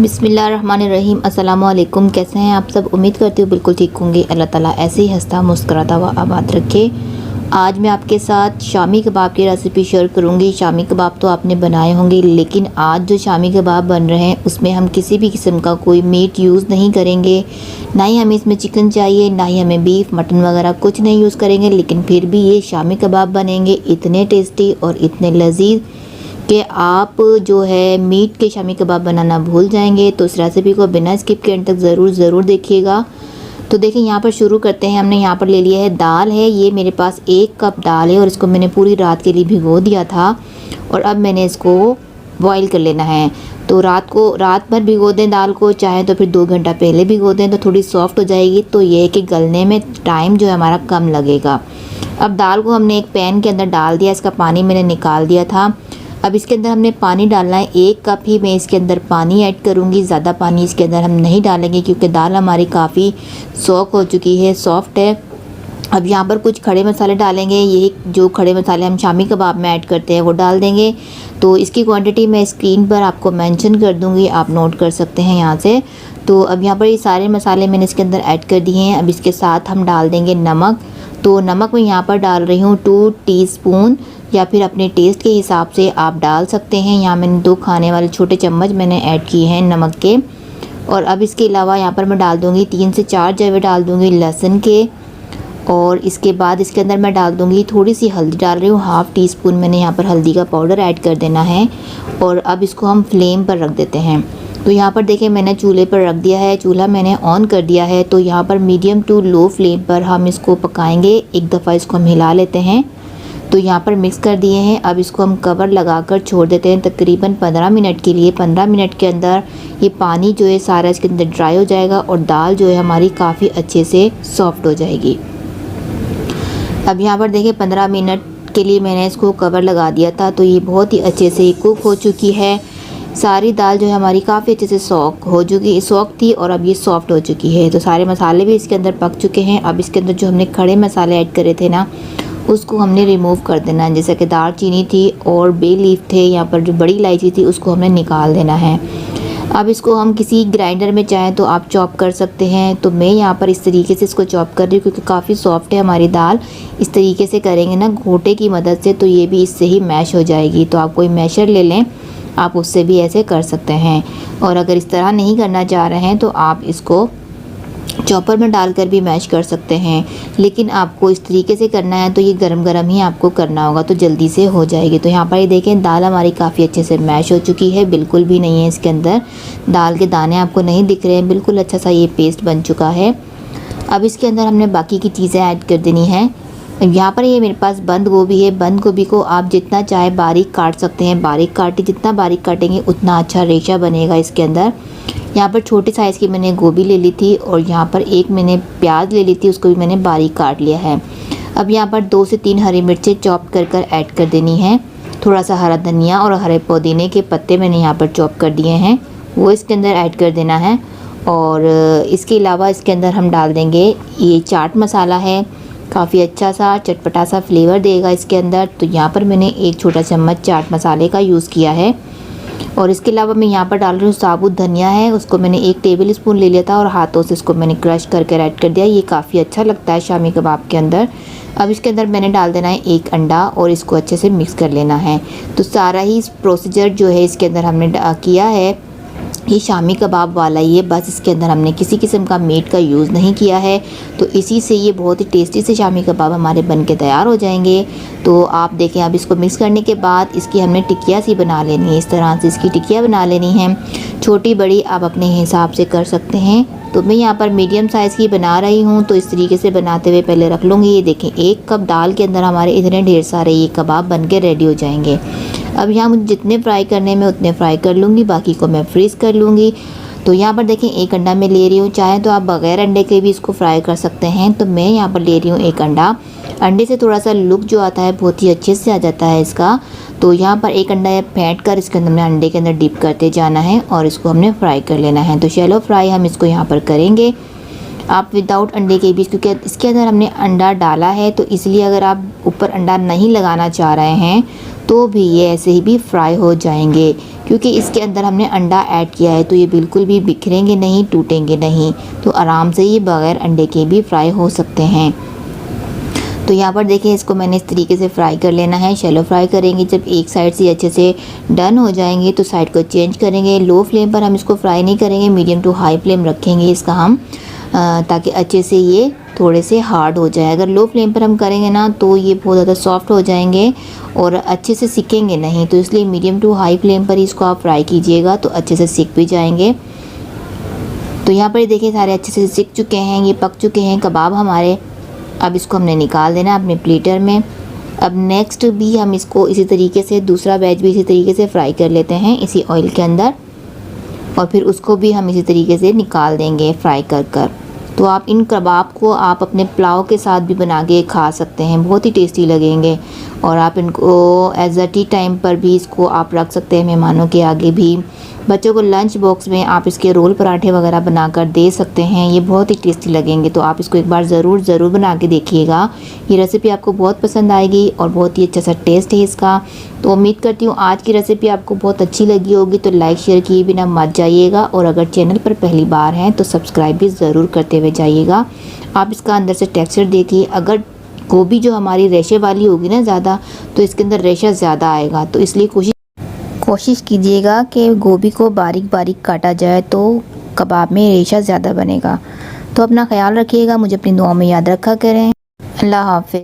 बिस्मिल्लाहिर्रहमानिर्रहीम। अस्सलाम वालेकुम। कैसे हैं आप सब? उम्मीद करती हूँ बिल्कुल ठीक होंगे। अल्लाह ताला ऐसे ही हंसता मुस्कुराता हुआ आबाद रखे। आज मैं आपके साथ शामी कबाब की रेसिपी शेयर करूँगी। शामी कबाब तो आपने बनाए होंगे, लेकिन आज जो शामी कबाब बन रहे हैं उसमें हम किसी भी किस्म का कोई मीट यूज़ नहीं करेंगे। ना ही हमें इसमें चिकन चाहिए, ना ही हमें बीफ मटन वगैरह कुछ नहीं यूज़ करेंगे, लेकिन फिर भी ये शामी कबाब बनेंगे इतने टेस्टी और इतने लजीज कि आप जो है मीट के शामी कबाब बनाना भूल जाएंगे। तो इस रेसिपी को बिना स्किप के एंड तक ज़रूर देखिएगा। तो देखिए यहाँ पर शुरू करते हैं। हमने यहाँ पर ले लिया है दाल है, ये मेरे पास 1 कप दाल है और इसको मैंने पूरी रात के लिए भिगो दिया था और अब मैंने इसको बॉईल कर लेना है। तो रात भर भिगो दें दाल को, चाहे तो फिर 2 घंटा पहले भिगो दें तो थोड़ी सॉफ्ट हो जाएगी। तो ये है कि गलने में टाइम जो है हमारा कम लगेगा। अब दाल को हमने एक पैन के अंदर डाल दिया, इसका पानी मैंने निकाल दिया था। अब इसके अंदर हमने पानी डालना है, 1 कप ही मैं इसके अंदर पानी ऐड करूँगी। ज़्यादा पानी इसके अंदर हम नहीं डालेंगे क्योंकि दाल हमारी काफ़ी सोख हो चुकी है, सॉफ्ट है। अब यहाँ पर कुछ खड़े मसाले डालेंगे। ये जो खड़े मसाले हम शामी कबाब में ऐड करते हैं वो डाल देंगे। तो इसकी क्वांटिटी मैं स्क्रीन पर आपको मेंशन कर दूँगी, आप नोट कर सकते हैं यहाँ से। तो अब यहाँ पर ये सारे मसाले मैंने इसके अंदर ऐड कर दिए हैं। अब इसके साथ हम डाल देंगे नमक। तो नमक मैं यहाँ पर डाल रही हूँ 2 टीस्पून, या फिर अपने टेस्ट के हिसाब से आप डाल सकते हैं। यहाँ मैंने 2 खाने वाले छोटे चम्मच मैंने ऐड किए हैं नमक के। और अब इसके अलावा यहाँ पर मैं डाल दूँगी 3 से 4 जवे डाल दूँगी लहसुन के। और इसके बाद इसके अंदर मैं डाल दूँगी थोड़ी सी हल्दी, डाल रही हूँ 1/2 टीस्पून मैंने यहाँ पर हल्दी का पाउडर ऐड कर देना है। और अब इसको हम फ्लेम पर रख देते हैं। तो यहाँ पर देखिए मैंने चूल्हे पर रख दिया है, चूल्हा मैंने ऑन कर दिया है। तो यहाँ पर मीडियम टू लो फ्लेम पर हम इसको पकाएंगे। एक दफ़ा इसको हम हिला लेते हैं। तो यहाँ पर मिक्स कर दिए हैं। अब इसको हम कवर लगाकर छोड़ देते हैं तकरीबन 15 मिनट के लिए। 15 मिनट के अंदर ये पानी जो है सारा इसके अंदर ड्राई हो जाएगा और दाल जो है हमारी काफ़ी अच्छे से सॉफ्ट हो जाएगी। अब यहाँ पर देखिए 15 मिनट के लिए मैंने इसको कवर लगा दिया था, तो ये बहुत ही अच्छे से कुक हो चुकी है। सारी दाल जो है हमारी काफ़ी अच्छे से सॉफ्ट थी और अब ये सॉफ्ट हो चुकी है। तो सारे मसाले भी इसके अंदर पक चुके हैं। अब इसके अंदर जो हमने खड़े मसाले ऐड करे थे ना, उसको हमने रिमूव कर देना है। जैसे कि दालचीनी थी और बे लीफ थे, यहाँ पर जो बड़ी इलायची थी उसको हमने निकाल देना है। अब इसको हम किसी ग्राइंडर में चाहें तो आप चॉप कर सकते हैं। तो मैं यहाँ पर इस तरीके से इसको चॉप कर रही हूँ क्योंकि काफ़ी सॉफ्ट है हमारी दाल। इस तरीके से करेंगे ना घोटे की मदद से, तो ये भी इससे ही मैश हो जाएगी। तो आप कोई मैशर ले लें, आप उससे भी ऐसे कर सकते हैं। और अगर इस तरह नहीं करना चाह रहे हैं तो आप इसको चॉपर में डालकर भी मैश कर सकते हैं, लेकिन आपको इस तरीके से करना है तो ये गरम गरम ही आपको करना होगा, तो जल्दी से हो जाएगी। तो यहाँ पर ये देखें दाल हमारी काफ़ी अच्छे से मैश हो चुकी है, बिल्कुल भी नहीं है इसके अंदर दाल के दाने आपको नहीं दिख रहे हैं, बिल्कुल अच्छा सा ये पेस्ट बन चुका है। अब इसके अंदर हमने बाकी की चीज़ें ऐड कर देनी है। यहाँ पर ये मेरे पास बंद गोभी है। बंद गोभी को आप जितना चाहे बारीक काट सकते हैं, बारीक काटे, जितना बारीक काटेंगे उतना अच्छा रेशा बनेगा इसके अंदर। यहाँ पर छोटे साइज़ की मैंने गोभी ले ली थी और यहाँ पर एक मैंने प्याज ले ली थी, उसको भी मैंने बारीक काट लिया है। अब यहाँ पर 2 से 3 हरी मिर्चें चॉप कर ऐड कर देनी है। थोड़ा सा हरा धनिया और हरे पुदीने के पत्ते मैंने यहाँ पर चॉप कर दिए हैं, वो इसके अंदर ऐड कर देना है। और इसके अलावा इसके अंदर हम डाल देंगे ये चाट मसाला है, काफ़ी अच्छा सा चटपटा सा फ्लेवर देगा इसके अंदर। तो यहाँ पर मैंने 1 छोटा चम्मच चाट मसाले का यूज़ किया है। और इसके अलावा मैं यहाँ पर डाल रही हूँ साबुत धनिया है, उसको मैंने 1 टेबल स्पून ले लिया था और हाथों से इसको मैंने क्रश करके ऐड कर दिया। ये काफ़ी अच्छा लगता है शामी कबाब के अंदर। अब इसके अंदर मैंने डाल देना है 1 अंडा और इसको अच्छे से मिक्स कर लेना है। तो सारा ही प्रोसीजर जो है इसके अंदर हमने किया है, ये शामी कबाब वाला ही है, बस इसके अंदर हमने किसी किस्म का मीट का यूज़ नहीं किया है। तो इसी से ये बहुत ही टेस्टी से शामी कबाब हमारे बन के तैयार हो जाएंगे। तो आप देखें, अब इसको मिक्स करने के बाद इसकी हमने टिकिया सी बना लेनी है। इस तरह से इसकी टिकिया बना लेनी है, छोटी बड़ी आप अपने हिसाब से कर सकते हैं। तो मैं यहाँ पर मीडियम साइज़ की बना रही हूँ, तो इस तरीके से बनाते हुए पहले रख लूँगी। ये देखें 1 कप दाल के अंदर हमारे इतने ढेर सारे ये कबाब बन के रेडी हो जाएंगे। अब यहाँ मुझे जितने फ्राई करने में उतने फ्राई कर लूँगी, बाकी को मैं फ्रीज़ कर लूँगी। तो यहाँ पर देखें 1 अंडा मैं ले रही हूँ, चाहे तो आप बग़ैर अंडे के भी इसको फ्राई कर सकते हैं। तो मैं यहाँ पर ले रही हूँ 1 अंडा। अंडे से थोड़ा सा लुक जो आता है बहुत ही अच्छे से आ जाता है इसका। तो यहाँ पर 1 अंडा फेंट कर इसके अंदर हमने अंडे के अंदर डिप करते जाना है और इसको हमने फ्राई कर लेना है। तो शैलो फ्राई हम इसको यहाँ पर करेंगे। आप विदाउट अंडे के भी, क्योंकि इसके अंदर हमने अंडा डाला है, तो इसलिए अगर आप ऊपर अंडा नहीं लगाना चाह रहे हैं तो भी ये ऐसे ही भी फ्राई हो जाएंगे, क्योंकि इसके अंदर हमने अंडा ऐड किया है तो ये बिल्कुल भी बिखरेंगे नहीं, टूटेंगे नहीं। तो आराम से ये बगैर अंडे के भी फ्राई हो सकते हैं। तो यहाँ पर देखिए इसको मैंने इस तरीके से फ्राई कर लेना है। शैलो फ्राई करेंगे। जब एक साइड से अच्छे से डन हो जाएंगे तो साइड को चेंज करेंगे। लो फ्लेम पर हम इसको फ्राई नहीं करेंगे, मीडियम टू हाई फ्लेम रखेंगे इसका हम, ताकि अच्छे से ये थोड़े से हार्ड हो जाए। अगर लो फ्लेम पर हम करेंगे ना तो ये बहुत ज़्यादा सॉफ्ट हो जाएंगे और अच्छे से सिकेंगे नहीं। तो इसलिए मीडियम टू हाई फ्लेम पर इसको आप फ्राई कीजिएगा तो अच्छे से सिक भी जाएंगे। तो यहाँ पर देखिए सारे अच्छे से सिक चुके हैं, ये पक चुके हैं कबाब हमारे। अब इसको हमने निकाल देना अपने प्लेटर में। अब नेक्स्ट भी हम इसको इसी तरीके से, दूसरा बैच भी इसी तरीके से फ्राई कर लेते हैं इसी ऑयल के अंदर, और फिर उसको भी हम इसी तरीके से निकाल देंगे फ्राई कर कर। तो आप इन कबाब को आप अपने पुलाव के साथ भी बना के खा सकते हैं, बहुत ही टेस्टी लगेंगे। और आप इनको एज अ टी टाइम पर भी इसको आप रख सकते हैं मेहमानों के आगे भी। बच्चों को लंच बॉक्स में आप इसके रोल पराठे वगैरह बनाकर दे सकते हैं, ये बहुत ही टेस्टी लगेंगे। तो आप इसको एक बार ज़रूर बना के देखिएगा। ये रेसिपी आपको बहुत पसंद आएगी और बहुत ही अच्छा सा टेस्ट है इसका। तो उम्मीद करती हूँ आज की रेसिपी आपको बहुत अच्छी लगी होगी। तो लाइक शेयर किए बिना मत जाइएगा, और अगर चैनल पर पहली बार हैं तो सब्सक्राइब भी ज़रूर करते हुए जाइएगा। आप इसका अंदर से टेक्सचर देखिए, अगर गोभी जो हमारी रेशे वाली होगी ना ज़्यादा, तो इसके अंदर रेशा ज़्यादा आएगा। तो इसलिए कोशिश कीजिएगा कि गोभी को बारीक बारीक काटा जाए तो कबाब में रेशा ज़्यादा बनेगा। तो अपना ख्याल रखिएगा, मुझे अपनी दुआओं में याद रखा करें। अल्लाह हाफ़िज़।